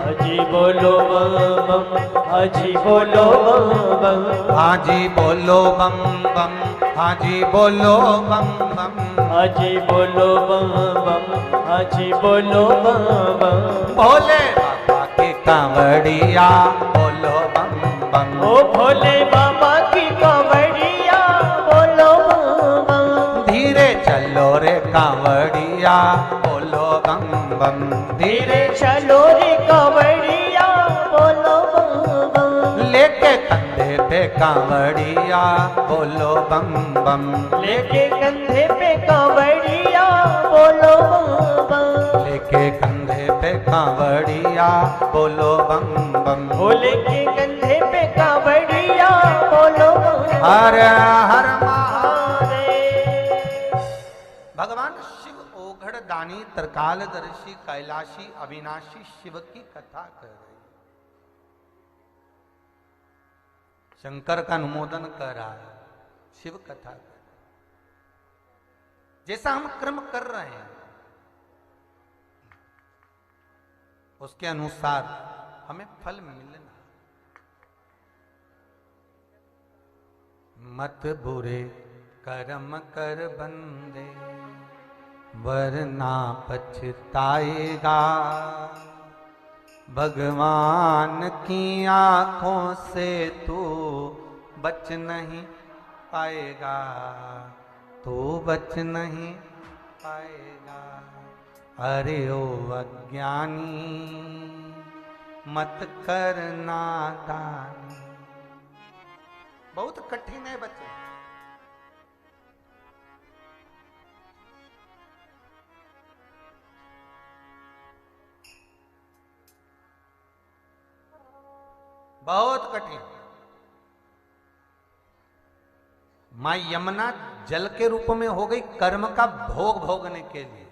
हाजी बोलो बम बम, हाजी बोलो बम बम। हाजी बोलो बम बम, हाजी बोलो बम बम, हाजी बोलो बम बम, हाजी बोलो बम बम। भोले बाबा की कांवड़िया बोलो बम बम, ओ भोले बाबा की कांवड़िया बोलो बम बम। धीरे चलो रे कांवड़िया बोलो बम बम, धीरे धीरे चलो रे कांवड़िया बोलो बम कांवड़िया बोलो बम बम। लेके कंधे पे कांवड़िया बोलो बम बम। लेके कंधे पे कांवड़िया बोलो बम बम। ओ लेके कंधे पे कांवड़िया बोलो बम बम। हर हर महादेव। महादेव। भगवान शिव ओघड़ दानी तरकालदर्शी कैलाशी अविनाशी शिव की कथा कर रहे। शंकर का अनुमोदन कर रहा है, शिव कथा कर। जैसा हम कर्म कर रहे हैं उसके अनुसार हमें फल मिलना। मत बुरे कर्म कर बंदे वरना पछताएगा। भगवान की आंखों से तू बच नहीं पाएगा, तू बच नहीं पाएगा। अरे ओ अज्ञानी मत करना दानी। बहुत कठिन है बच्चे। बहुत कठिन। मां यमुना जल के रूप में हो गई कर्म का भोग भोगने के लिए।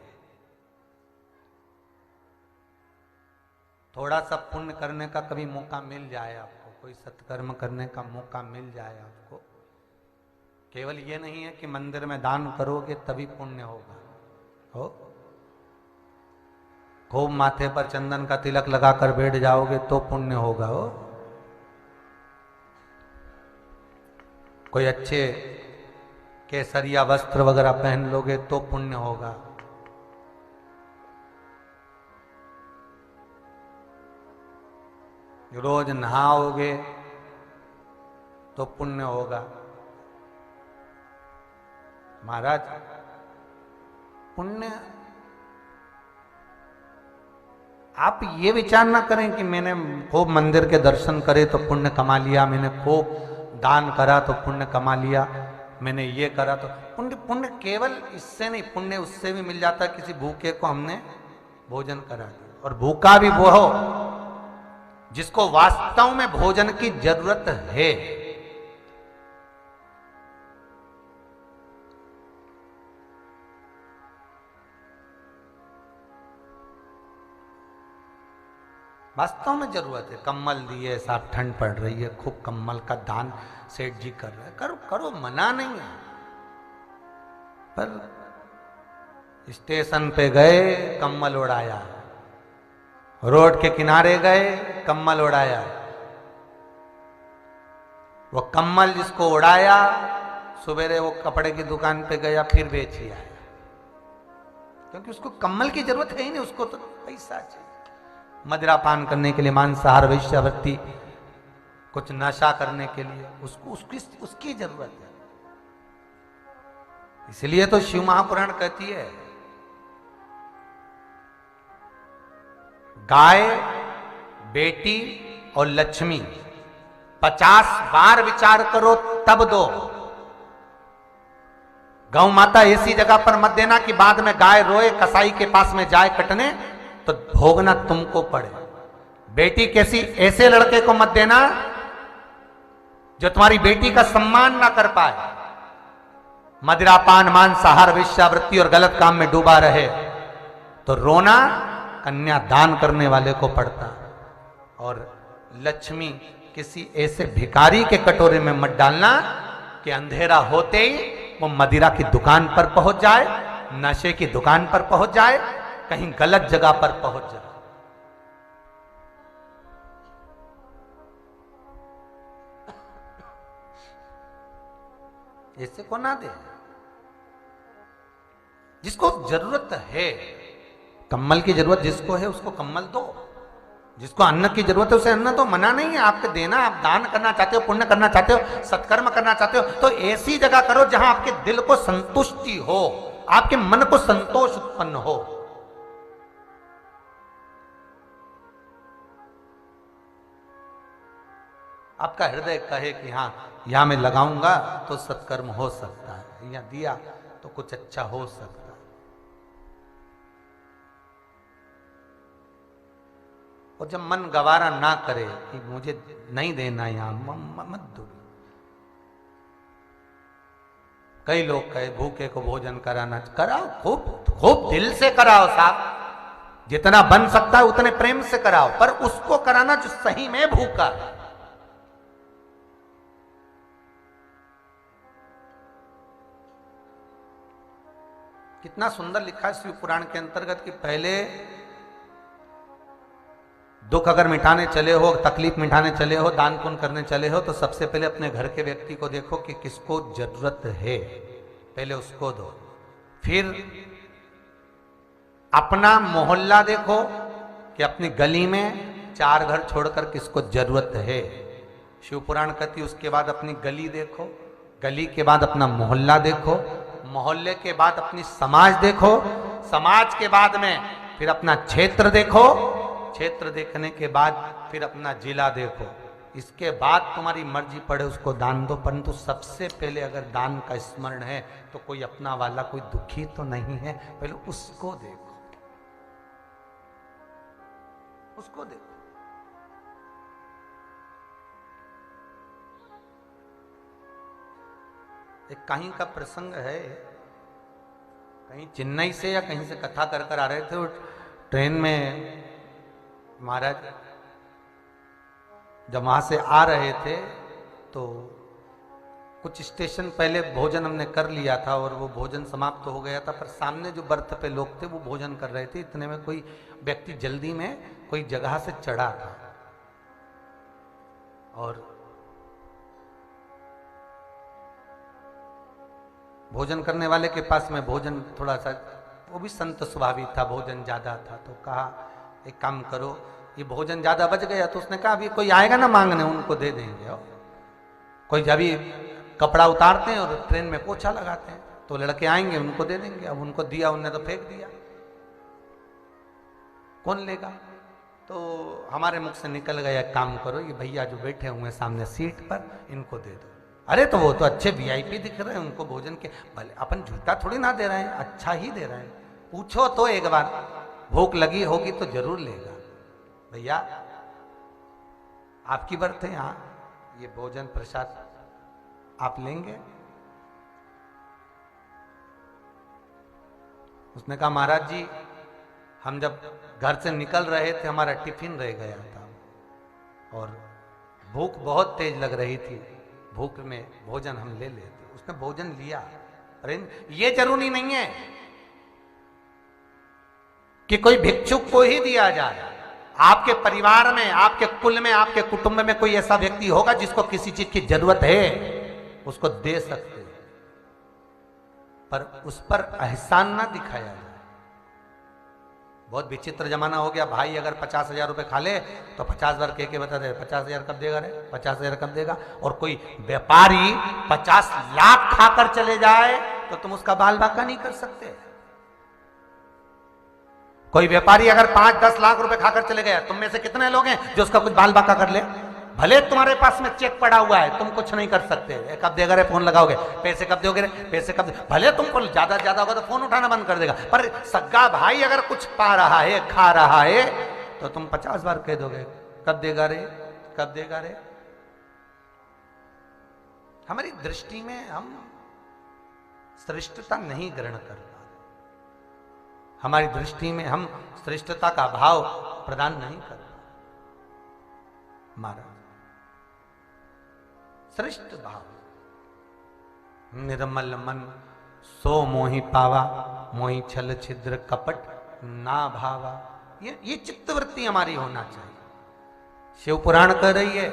थोड़ा सा पुण्य करने का कभी मौका मिल जाए आपको, कोई सत्कर्म करने का मौका मिल जाए आपको, केवल ये नहीं है कि मंदिर में दान करोगे तभी पुण्य होगा। हो खूब माथे पर चंदन का तिलक लगाकर बैठ जाओगे तो पुण्य होगा। हो कोई अच्छे केसरिया वस्त्र वगैरह पहन लोगे तो पुण्य होगा। रोज नहाओगे तो पुण्य होगा। महाराज पुण्य आप ये विचार ना करें कि मैंने खूब मंदिर के दर्शन करे तो पुण्य कमा लिया, मैंने खूब दान करा तो पुण्य कमा लिया, मैंने ये करा तो पुण्य। पुण्य केवल इससे नहीं, पुण्य उससे भी मिल जाता है किसी भूखे को हमने भोजन करा दिया। और भूखा भी वो हो जिसको वास्तव में भोजन की जरूरत है। वास्तव में जरूरत है। कम्बल दिए, साहब ठंड पड़ रही है, खूब कम्बल का दान सेठ जी कर रहे हैं, करो करो, मना नहीं है। पर स्टेशन पे गए कम्बल उड़ाया, रोड के किनारे गए कम्बल उड़ाया। वो कम्बल जिसको उड़ाया सवेरे वो कपड़े की दुकान पे गया फिर बेच ही आया, क्योंकि उसको कम्बल की जरूरत है ही नहीं, उसको तो पैसा चाहिए। मदिरा पान करने के लिए, मांसाहार वैश्यावृत्ति, कुछ नशा करने के लिए उसको उसकी जरूरत है। इसलिए तो शिव महापुराण कहती है गाय, बेटी और लक्ष्मी 50 बार विचार करो तब दो। गौ माता ऐसी जगह पर मत देना कि बाद में गाय रोए, कसाई के पास में जाए कटने तो भोगना तुमको पड़े। बेटी कैसी, ऐसे लड़के को मत देना जो तुम्हारी बेटी का सम्मान ना कर पाए, मदिरापान, मांसाहार, वेश्यावृत्ति और गलत काम में डूबा रहे तो रोना कन्या दान करने वाले को पड़ता। और लक्ष्मी किसी ऐसे भिखारी के कटोरे में मत डालना कि अंधेरा होते ही वो मदिरा की दुकान पर पहुंच जाए, नशे की दुकान पर पहुंच जाए, कहीं गलत जगह पर पहुंच जाए। ऐसे को ना दे। जिसको जरूरत है, कम्बल की जरूरत जिसको है उसको कम्बल दो, जिसको अन्न की जरूरत है उसे अन्न दो। मना नहीं है आपके देना। आप दान करना चाहते हो, पुण्य करना चाहते हो, सत्कर्म करना चाहते हो तो ऐसी जगह करो जहां आपके दिल को संतुष्टि हो, आपके मन को संतोष उत्पन्न हो। आपका हृदय कहे कि हाँ यहां मैं लगाऊंगा तो सत्कर्म हो सकता है, यहां दिया तो कुछ अच्छा हो सकता है। और जब मन गवारा ना करे कि मुझे नहीं देना यहां, मत दो। कई लोग कहे भूखे को भोजन कराना, कराओ, खूब खूब दिल से कराओ साहब, जितना बन सकता है उतने प्रेम से कराओ, पर उसको कराना जो सही में भूखा है। कितना सुंदर लिखा है शिव पुराण के अंतर्गत कि पहले दुख अगर मिटाने चले हो, तकलीफ मिटाने चले हो, दान पुण्य करने चले हो, तो सबसे पहले अपने घर के व्यक्ति को देखो कि किसको जरूरत है, पहले उसको दो। फिर अपना मोहल्ला देखो कि अपनी गली में 4 घर छोड़कर किसको जरूरत है, शिव पुराण कहती। उसके बाद अपनी गली देखो, गली के बाद अपना मोहल्ला देखो, मोहल्ले के बाद अपनी समाज देखो, समाज के बाद में फिर अपना क्षेत्र देखो, क्षेत्र देखने के बाद फिर अपना जिला देखो। इसके बाद तुम्हारी मर्जी पड़े उसको दान दो, परंतु सबसे पहले अगर दान का स्मरण है तो कोई अपना वाला कोई दुखी तो नहीं है, पहले उसको देखो, उसको देखो। एक कहीं का प्रसंग है, कहीं चेन्नई से या कहीं से कथा कर कर आ रहे थे, ट्रेन में महाराज जब वहां से आ रहे थे तो कुछ स्टेशन पहले भोजन हमने कर लिया था और वो भोजन समाप्त हो गया था, पर सामने जो बर्थ पे लोग थे वो भोजन कर रहे थे। इतने में कोई व्यक्ति जल्दी में कोई जगह से चढ़ा था और भोजन करने वाले के पास में भोजन थोड़ा सा, वो भी संत स्वभावी था, भोजन ज्यादा था, तो कहा एक काम करो, ये भोजन ज्यादा बच गया, तो उसने कहा अभी कोई आएगा ना मांगने, उनको दे देंगे। और कोई जब भी कपड़ा उतारते हैं और ट्रेन में पोछा लगाते हैं, तो लड़के आएंगे उनको दे देंगे। अब उनको दिया, उनने तो फेंक दिया, कौन लेगा? तो हमारे मुख से निकल गया, काम करो ये भैया जो बैठे हुए सामने सीट पर, इनको दे दो। अरे तो वो तो अच्छे वीआईपी दिख रहे हैं, उनको भोजन के, भले अपन झूठा थोड़ी ना दे रहे हैं, अच्छा ही दे रहे हैं। पूछो तो एक बार, भूख लगी होगी तो जरूर लेगा। भैया आपकी बर्थ है यहाँ, ये भोजन प्रसाद आप लेंगे? उसने कहा महाराज जी हम जब घर से निकल रहे थे हमारा टिफिन रह गया था और भूख बहुत तेज लग रही थी, भूख में भोजन हम ले लेते। उसने भोजन लिया। अरे ये जरूरी नहीं है कि कोई भिक्षुक को ही दिया जाए। आपके परिवार में, आपके कुल में, आपके कुटुंब में कोई ऐसा व्यक्ति होगा जिसको किसी चीज की जरूरत है, उसको दे सकते, पर उस पर एहसान ना दिखाया जाए। बहुत विचित्र जमाना हो गया, भाई अगर 50,000 रुपए खा ले तो 50 बार कह के बता दे 50,000 कब देगा रे, 50,000 कब देगा। और कोई व्यापारी 50 लाख खाकर चले जाए तो तुम उसका बाल बाका नहीं कर सकते। कोई व्यापारी अगर 5-10 लाख रुपए खाकर चले गया, तुम में से कितने लोग हैं जो उसका कुछ बाल बाका कर ले? भले तुम्हारे पास में चेक पड़ा हुआ है, तुम कुछ नहीं कर सकते। कब देगा रे, फोन लगाओगे, पैसे कब दोगे रे, पैसे कब, भले तुमको ज्यादा ज्यादा होगा तो फोन उठाना बंद कर देगा, पर सगा भाई अगर कुछ पा रहा है, खा रहा है, तो तुम 50 बार कह दोगे कब देगा रे, कब देगा रे। हमारी दृष्टि में हम श्रेष्ठता नहीं ग्रहण कर पा, हमारी दृष्टि में हम श्रेष्ठता का भाव प्रदान नहीं कर पा। महाराज श्रेष्ठ भाव, निर्मल मन सो मोहि पावा, मोहि छल छिद्र कपट ना भावा। ये चित्तवृत्ति हमारी होना चाहिए। शिव पुराण कह रही है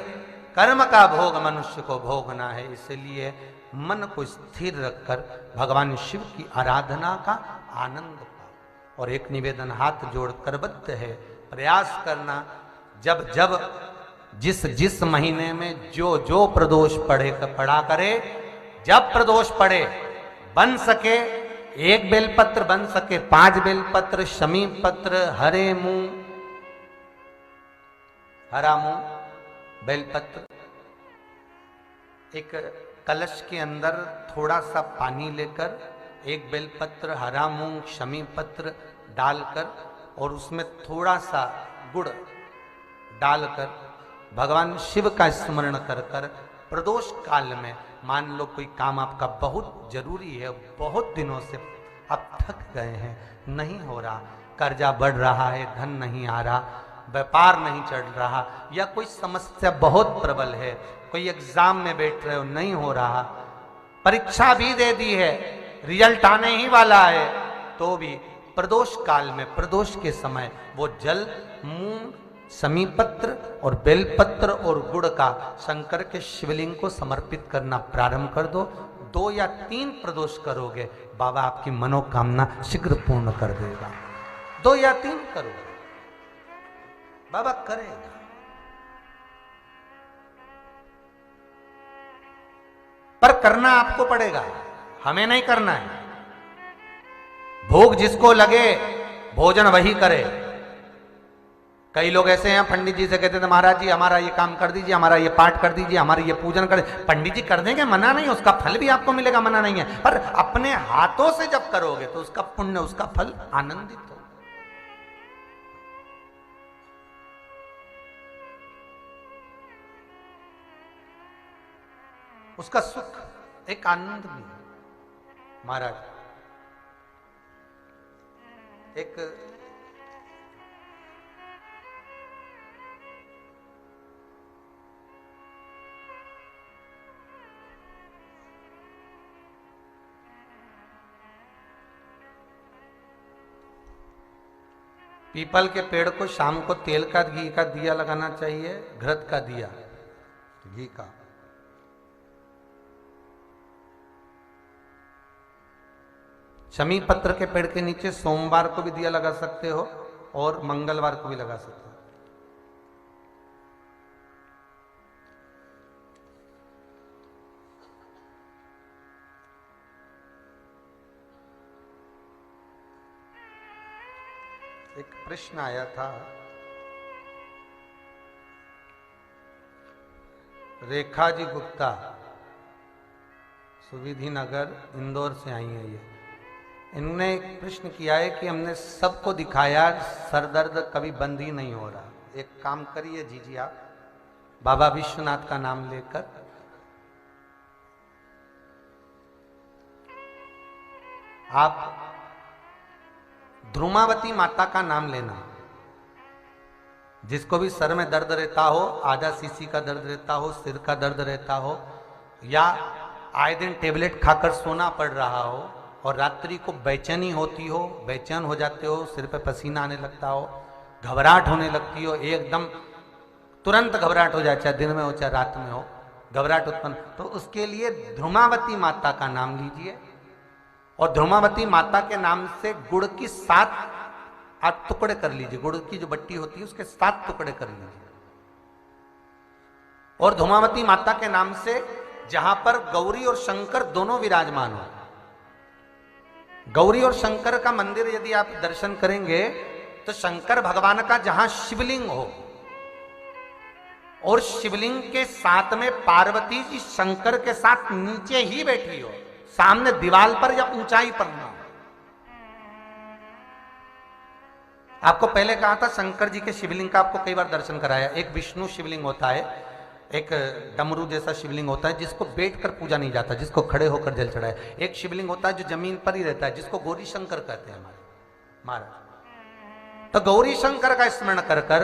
कर्म का भोग मनुष्य को भोगना है, इसलिए मन को स्थिर रखकर भगवान शिव की आराधना का आनंद पाओ। और एक निवेदन हाथ जोड़ करबद्ध है, प्रयास करना जब जब जिस जिस महीने में जो जो प्रदोष पड़ा करे, जब प्रदोष पड़े, बन सके 1 बेलपत्र, बन सके 5 बेलपत्र, शमी पत्र, हरे मुंह, हरा मुंह बेलपत्र एक कलश के अंदर थोड़ा सा पानी लेकर एक बेलपत्र, हरा मूंग, शमी पत्र डालकर और उसमें थोड़ा सा गुड़ डालकर भगवान शिव का स्मरण कर कर प्रदोष काल में, मान लो कोई काम आपका बहुत जरूरी है, बहुत दिनों से आप थक गए हैं, नहीं हो रहा, कर्जा बढ़ रहा है, धन नहीं आ रहा, व्यापार नहीं चढ़ रहा, या कोई समस्या बहुत प्रबल है, कोई एग्जाम में बैठ रहे हो नहीं हो रहा, परीक्षा भी दे दी है, रिजल्ट आने ही वाला है, तो भी प्रदोष काल में, प्रदोष के समय वो जल मूंग, समीपत्र और बेलपत्र और गुड़ का शंकर के शिवलिंग को समर्पित करना प्रारंभ कर दो। 2 या 3 प्रदोष करोगे, बाबा आपकी मनोकामना शीघ्र पूर्ण कर देगा। 2 या 3 करो, बाबा करेगा। पर करना आपको पड़ेगा, हमें नहीं करना है। भोग जिसको लगे भोजन वही करे। कई लोग ऐसे हैं, पंडित जी से कहते थे महाराज जी हमारा ये काम कर दीजिए, हमारा ये पाठ कर दीजिए, हमारा ये पूजन कर। पंडित जी कर देंगे, मना नहीं, उसका फल भी आपको मिलेगा, मना नहीं है, पर अपने हाथों से जब करोगे तो उसका पुण्य, उसका फल आनंदित हो। उसका सुख एक आनंद भी। महाराज एक पीपल के पेड़ को शाम को तेल का, घी का दिया लगाना चाहिए, घृत का दिया, घी का। शमी पत्र के पेड़ के नीचे सोमवार को भी दिया लगा सकते हो और मंगलवार को भी लगा सकते हो। एक प्रश्न आया था, रेखा जी गुप्ता, सुविधि नगर, इंदौर से आई है ये। इन्होंने एक प्रश्न किया है कि हमने सबको दिखाया, सर दर्द कभी बंद ही नहीं हो रहा। एक काम करिए जी आप बाबा विश्वनाथ का नाम लेकर आप ध्रुमावती माता का नाम लेना। जिसको भी सर में दर्द रहता हो, आधा सीसी का दर्द रहता हो, सिर का दर्द रहता हो, या आए दिन टेबलेट खाकर सोना पड़ रहा हो और रात्रि को बेचैनी होती हो, बेचैन हो जाते हो, सिर पे पसीना आने लगता हो, घबराहट होने लगती हो, एकदम तुरंत घबराहट हो जाए, चाहे दिन में हो चाहे रात में हो, घबराहट उत्पन्न, तो उसके लिए ध्रुमावती माता का नाम लीजिए और ध्रुमावती माता के नाम से गुड़ की 7 टुकड़े कर लीजिए। गुड़ की जो बट्टी होती है उसके 7 टुकड़े कर लीजिए और ध्रुमावती माता के नाम से जहां पर गौरी और शंकर दोनों विराजमान हो, गौरी और शंकर का मंदिर यदि आप दर्शन करेंगे तो शंकर भगवान का जहां शिवलिंग हो और शिवलिंग के साथ में पार्वती जी शंकर के साथ नीचे ही बैठी हो, सामने दीवार पर या ऊंचाई पर ना। आपको पहले कहा था शंकर जी के शिवलिंग का आपको कई बार दर्शन कराया। एक विष्णु शिवलिंग होता है, एक डमरू जैसा शिवलिंग होता है जिसको बैठकर पूजा नहीं जाता, जिसको खड़े होकर जल चढ़ाए। एक शिवलिंग होता है जो जमीन पर ही रहता है, जिसको गौरी शंकर कहते हैं हमारे महाराज। तो गौरी शंकर का स्मरण कर कर,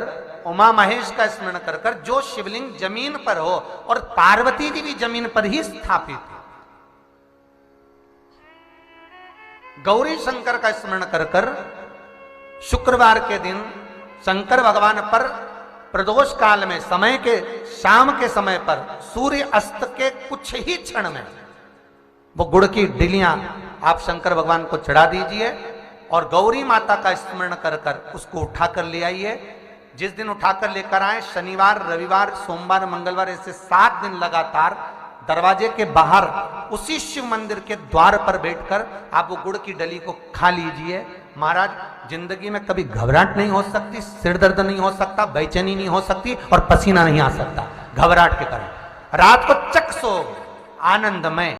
उमा महेश का स्मरण कर कर, जो शिवलिंग जमीन पर हो और पार्वती जी भी जमीन पर ही स्थापित है, गौरी शंकर का स्मरण कर कर शुक्रवार के दिन शंकर भगवान पर प्रदोष काल में समय के शाम के समय पर सूर्य अस्त के कुछ ही क्षण में वो गुड़ की डिलियां आप शंकर भगवान को चढ़ा दीजिए और गौरी माता का स्मरण कर कर उसको उठाकर ले आइए। जिस दिन उठाकर लेकर आए, शनिवार, रविवार, सोमवार, मंगलवार, ऐसे 7 दिन लगातार दरवाजे के बाहर उसी शिव मंदिर के द्वार पर बैठकर आप वो गुड़ की डली को खा लीजिए। महाराज, जिंदगी में कभी घबराहट नहीं हो सकती, सिर दर्द नहीं हो सकता, बेचैनी नहीं हो सकती और पसीना नहीं आ सकता घबराहट के कारण। रात को चक सो आनंदमय